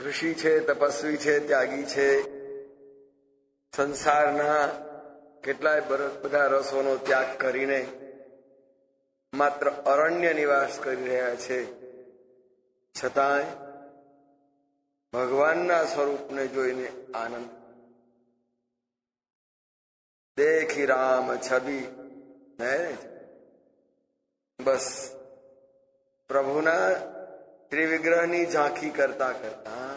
ઋષિ છે, તપસ્વી છે, ત્યાગી છે, સંસારના કેટલાય બધા રસોનો ત્યાગ કરીને માત્ર અરણ્ય નિવાસ કરી રહ્યા છે, છતાંય ભગવાનના સ્વરૂપને જોઈને આનંદ. દેખી રામ છબી નયન, બસ પ્રભુના ત્રિવિગ્રહની ઝાંખી કરતા કરતા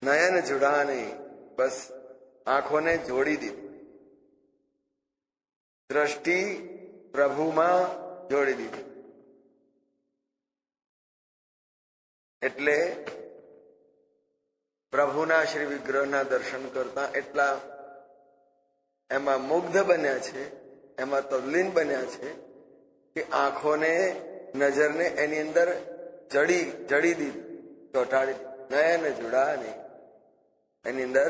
નયન જુડાને, બસ આંખોને જોડી દીધી, દ્રષ્ટિ પ્રભુમાં જોડી દીધી. એટલે પ્રભુના શ્રી વિગ્રહના દર્શન કરતા એટલા એમાં મુગ્ધ બન્યા છે, એમાં તલ્લીન બન્યા છે કે આંખોને, નજરને એની અંદર જડી દીધી, ચોંટાડી. નયન જુડાને, એની અંદર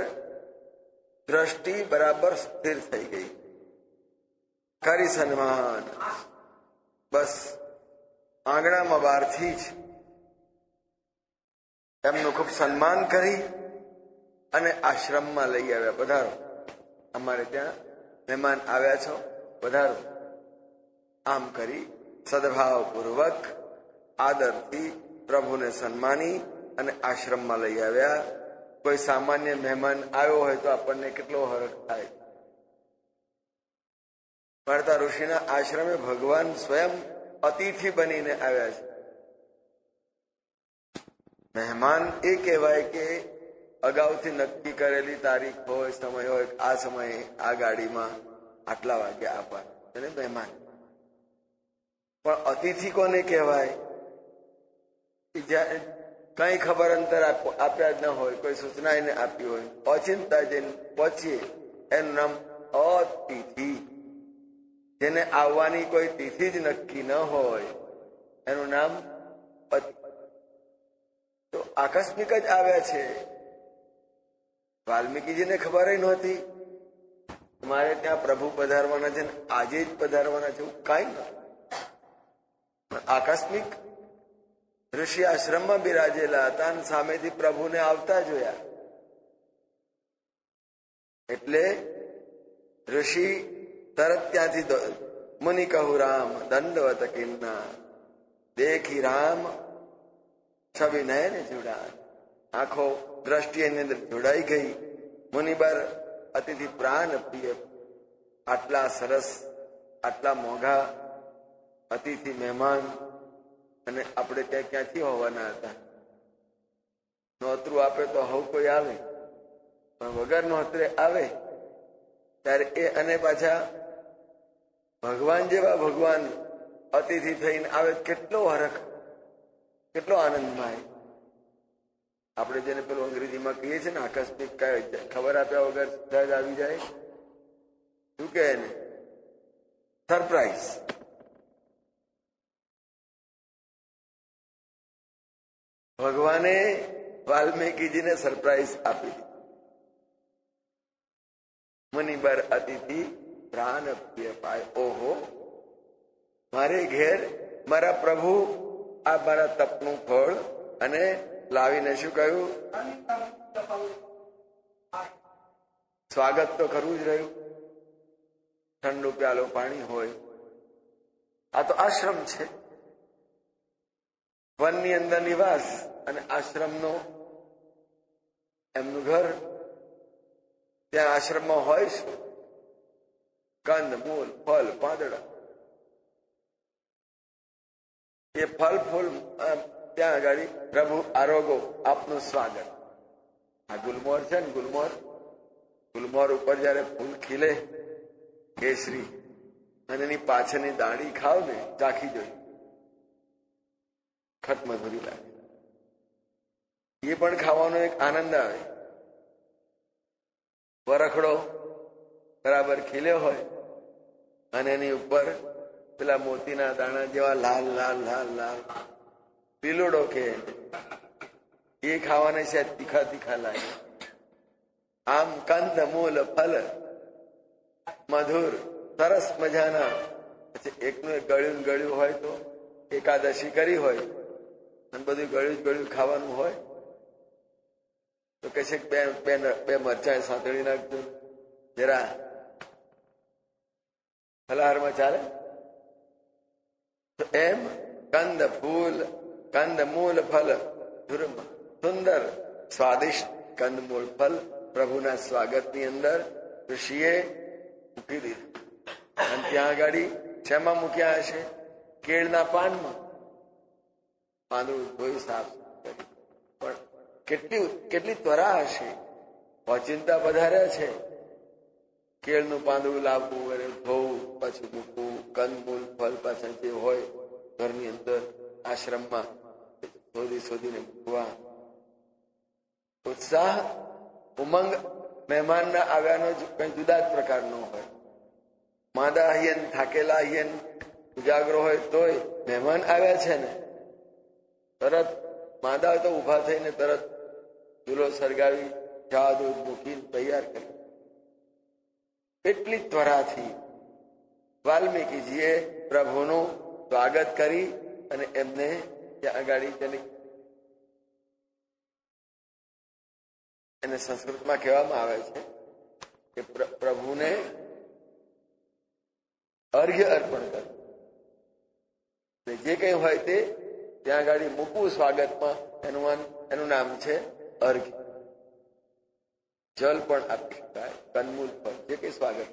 દ્રષ્ટિ બરાબર સ્થિર થઈ ગઈ. કરી સન્માન, બસ આંગણામાં બહારથી જ એમનું ખૂબ સન્માન કરી અને આશ્રમમાં લઈ આવ્યા. પધારો, અમારે ત્યાં મહેમાન આવ્યા છો, પધારો. આમ કરી સદભાવપૂર્વક આદરથી પ્રભુને સન્માની અને આશ્રમમાં લઈ આવ્યા. કોઈ સામાન્ય મહેમાન આવ્યો હોય તો આપણને કેટલો હરખ થાય. વાર્તા ઋષિના આશ્રમે ભગવાન સ્વયં અતિથિ બનીને આવ્યા છે. મહેમાન એ કહેવાય કે અગાઉથી નક્કી કરેલી તારીખ હોય, સમય હોય, આ સમયે આ ગાડીમાં આટલા વાગે આપવા, એને મહેમાન. પણ અતિથિ કોને કહેવાય? કઈ ખબર અંતર આપ્યા જ ન હોય, કોઈ સૂચના એને આપી હોય, ઓચિંતા જઈને પહોંચીએ, એનું નામ અતિથિ. જેને આવવાની કોઈ તિથિ જ નક્કી ન હોય એનું નામ અતિથિ. તો આકસ્મિક જ આવ્યા છે. વાલ્મીકીજીને ખબર નહોતી મારે ત્યાં પ્રભુ પધારવાના છે ને આજે જ પધારવાના છે, એવું કાંઈ નહોતું. આકસ્મિક ઋષિ આશ્રમમાં બિરાજેલા હતા અને સામેથી પ્રભુને આવતા જોયા. એટલે ઋષિ તરત ત્યાંથી મુનિ કહું રામ દંડવત કિન્ના, દેખી રામ છબી નયન જુડા. આંખો દ્રષ્ટિ એની અંદર જોડાઈ ગઈ. મુનિબર અતિથિ પ્રાણ પ્રિય, આટલા સરસ, આટલા મોંઘા અતિથિ મહેમાન, અને આપણે ત્યાં ક્યાંથી હોવાના હતા? નોતરું આપે તો હવ કોઈ આવે, પણ વગર નોતરે આવે ત્યારે એ, અને પાછા ભગવાન જેવા ભગવાન અતિથિ થઈને આવે, કેટલો હરખ, કેટલો આનંદમાં. આપણે જેને પેલું અંગ્રેજીમાં કહીએ છીએ ને આકસ્મિક, ખબર આપ્યા વગર સહજ આવી જાય, શું કહે ને? સરપ્રાઈઝ. ભગવાને વાલ્મીકીજીને સરપ્રાઈઝ આપી દીધી. મુનિબર અતિથિ પ્રાણ પ્રિય પાય. ઓહો, મારે ઘેર મારા પ્રભુ આ મારા તપનું ફળ, અને લાવીને શું કહ્યું? સ્વાગત તો કરવું જ રહ્યું. ઠંડુ પ્યાલો પાણી હોય. આ તો આશ્રમ છે, વનની અંદર નિવાસ, અને આશ્રમનો એમનું ઘર. ત્યાં આશ્રમમાં હોય શું? કંદ, મૂળ, ફળ, પાંદડા. એ ફળ ફૂલ ત્યાં આગળ પ્રભુ આરોગો, આપનું સ્વાગત. આ ગુલમોર છે ને, ગુલમોર ઉપર જયારે ફૂલ ખીલે કેસરી, અને એની પાછળની દાણી ખાવ ને, ચાખી જોઈ, ખટ મધુરી લાગે. એ પણ ખાવાનો એક આનંદ આવે. વરખડો બરાબર ખીલ્યો હોય અને એની ઉપર પેલા મોતીના દાણા જેવા લાલ લાલ લાલ લાલ પીલુડો કે એ ખાવાને છે, તીખા તીખા લાગે. આમ કંદ મૂલ ફલ મધુર સરસ મજાના. પછી એકનું એક ગળ્યું ગળ્યું હોય તો એકાદશી કરી હોય અને બધું ગળ્યું ગળ્યું ખાવાનું હોય તો કહે છે કે બે મરચાં સાંતળી નાખજો, જરા ફલાહારમાં ચાલે. તો એમ કંદ મૂળ ફલ સુંદર સ્વાદિષ્ટ કંદમૂળ ફલ પ્રભુના સ્વાગતની અંદર ઋષિએ મૂકી દીધું. અને ત્યાં આગળ શેમાં મૂક્યા હશે? કેળના પાનમાં. પાંદડું ધોઈ સાફ કરી, પણ કેટલી ત્વરા હશે, ઓચિંતા વધાર્યા છે. કેળનું પાંદડું લાવવું અને ધોવું, પછી મૂકવું, કંદમૂળ ફલ પાછળ જે હોય ઘરની અંદર આશ્રમમાં શોધીને મૂકવા. ઉત્સાહ, ઉમંગ મહેમાનના આવ્યાનો કઈ જુદા જ પ્રકારનો હોય. માદા હૈયન, થાકેલા હૈયન, ઉજાગરો હોય તોય મહેમાન આવ્યા છે ને તરત માદા હોય તો ઉભા થઈને તરત ચૂલો સળગાવી ચા દૂધ મૂકીને તૈયાર કરી. એટલી ત્વરાથી વાલ્મીકીજીએ પ્રભુનું સ્વાગત કરી અને એમને ત્યાં આગળ એને સંસ્કૃતમાં કહેવામાં આવે છે કે પ્રભુને અર્ઘ્ય અર્પણ કર્યું. જે કઈ હોય તે ત્યાં આગળ મૂકવું સ્વાગતમાં, એનું નામ છે અર્ઘ્ય. જલ પણ આપી શકાય, કંદમૂળ પર જે કઈ સ્વાગત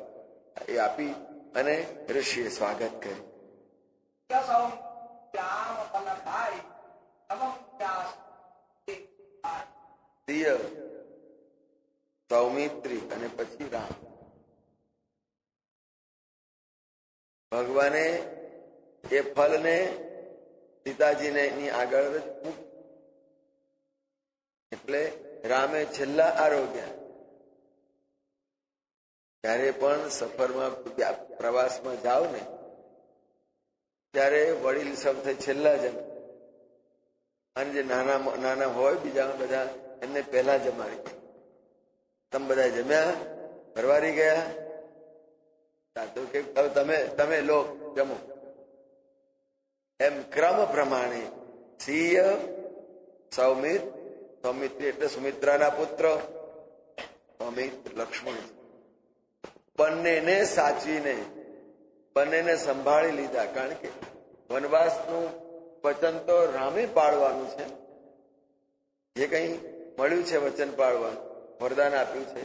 એ આપી અને ઋષિએ સ્વાગત કર્યું. સૌમિત્રી અને પછી રામ. ભગવાને એ ફલને સીતાજીને એની આગળ જ મૂક, એટલે રામે છેલ્લા આરોગ્ય. ત્યારે પણ સફરમાં પ્રવાસમાં જાઓ ને ત્યારે વડીલ સૌ છેલ્લા જમે, અને જે નાના હોય બીજા બધા એમને પહેલા જમાડી દે. તમે બધા જમ્યા, પરવારી ગયા, તો કે તમે લો જમો. એમ ક્રમ પ્રમાણે સિંહ, સૌમિત્રી એટલે સુમિત્રાના પુત્ર, સૌમિત્ર લક્ષ્મણ, બંનેને સાચવીને બંનેને સંભાળી લીધા. કારણ કે વનવાસનું વચન તો રામે પાળવાનું છે. જે કઈ મળ્યું છે વચન પાળવાનું, વરદાન આપ્યું છે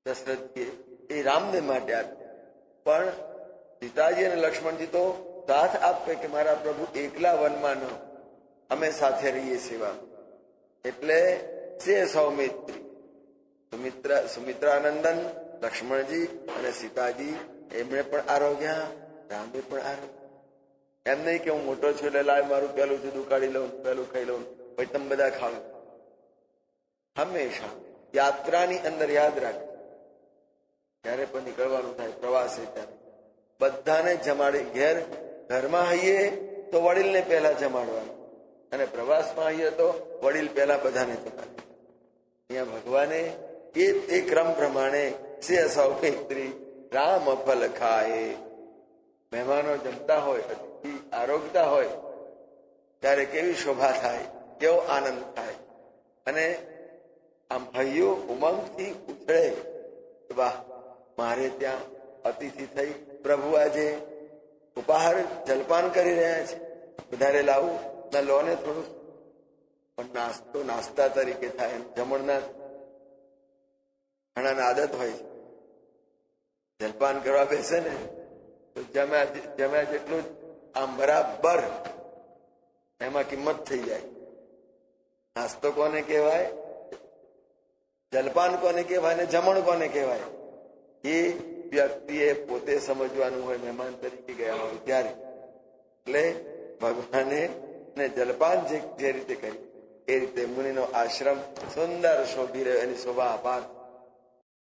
દશરથજીએ, એ રામને માટે આપ્યું. પણ સીતાજી અને લક્ષ્મણજી તો સાથ આપે કે મારા પ્રભુ એકલા વનમાં ન, અમે સાથે રહીએ સેવામાં. એટલે છે સૌમિત્રી, સુમિત્રાનંદન લક્ષ્મણજી અને સીતાજી, એમણે પણ આરોગ્ય, રામે પણ આરોગ્ય. એમ નહીં કે હું મોટો છું એટલે લાય મારું પેલું જુદું કાઢી લઉં, પેલું ખાઈ લઉં, પછી તમે બધા ખાવ. હંમેશા યાત્રાની અંદર યાદ રાખજો, જયારે પણ નીકળવાનું થાય પ્રવાસે ત્યારે બધાને જમાડી. ઘરમાં હઈએ તો વડીલને પહેલા જમાડવાનું, અને પ્રવાસમાં હઈએ તો વડીલ પહેલા બધાને જમાડે. અહીંયા ભગવાને એ ક્રમ પ્રમાણે સે સૌમિત્રી રામ ફલ ખાય. મહેમાનો જમતા હોય, અતિથિ આરોગતા હોય ત્યારે કેવી શોભા થાય, કેવો આનંદ થાય. અને આમ ભાઈઓ ઉમંગથી ઉછળે, વાહ મારે ત્યાં અતિથિ થઈ, પ્રભુ આજે ઉપહાર જલપાન કરી રહ્યા છે, વધારે લાવું ના લો ને થોડું. પણ નાસ્તા તરીકે થાય. જમણના ઘણાના આદત હોય છે, જલપાન કરવા બેસે ને તો જમ્યા જેટલું જ આમ બરાબર એમાં કિંમત થઈ જાય. નાસ્તો કોને કહેવાય, જલપાન કોને કહેવાય ને જમણ કોને કહેવાય, એ વ્યક્તિએ પોતે સમજવાનું હોય, મહેમાન તરીકે ગયા હોય ત્યારે. એટલે ભગવાને ને જલપાન જે રીતે કરી એ રીતે મુનિનો આશ્રમ સુંદર શોભી રહ્યો, એની શોભા અપાર.